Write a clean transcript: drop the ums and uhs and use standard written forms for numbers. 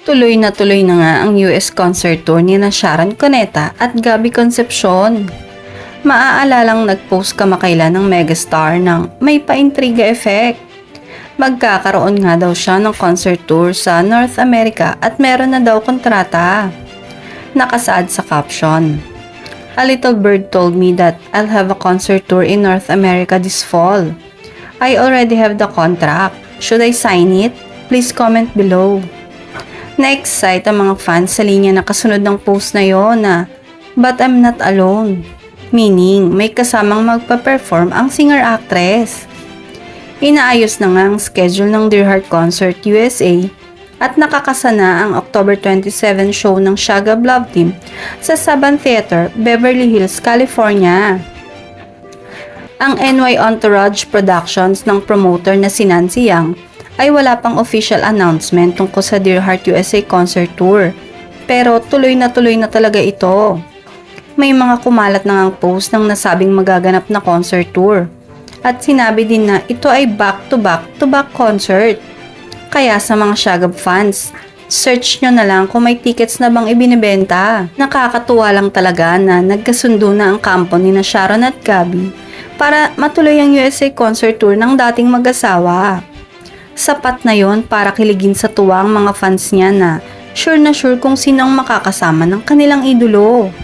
Tuloy na nga ang US concert tour ni na Sharon Cuneta at Gabby Concepcion. Maaalalang nag-post kamakailan ng megastar ng may pa-intriga effect. Magkakaroon nga daw siya ng concert tour sa North America at meron na daw kontrata. Nakasaad sa caption, "A little bird told me that I'll have a concert tour in North America this fall. I already have the contract. Should I sign it? Please comment below." Na-excite ang mga fans sa linya na kasunod ng post na yon na "But I'm not alone." Meaning, may kasamang magpa-perform ang singer-actress. Inaayos na nga ang schedule ng Dear Heart Concert USA at nakakasana ang October 27 show ng Shagab Love Team sa Saban Theater, Beverly Hills, California. Ang NY Entourage Productions ng promoter na si Nancy Yang ay wala pang official announcement tungkol sa Dear Heart USA Concert Tour. Pero tuloy na talaga ito. May mga kumalat na ngang post ng nasabing magaganap na concert tour. At sinabi din na ito ay back-to-back concert. Kaya sa mga Shagab fans, search nyo na lang kung may tickets na bang ibinibenta. Nakakatuwa lang talaga na nagkasundo na ang kampo ni na Sharon at Gabby para matuloy ang USA concert tour ng dating mag-asawa. Sapat na yon para kiligin sa tuwa ang mga fans niya na sure kung sino ang makakasama ng kanilang idolo.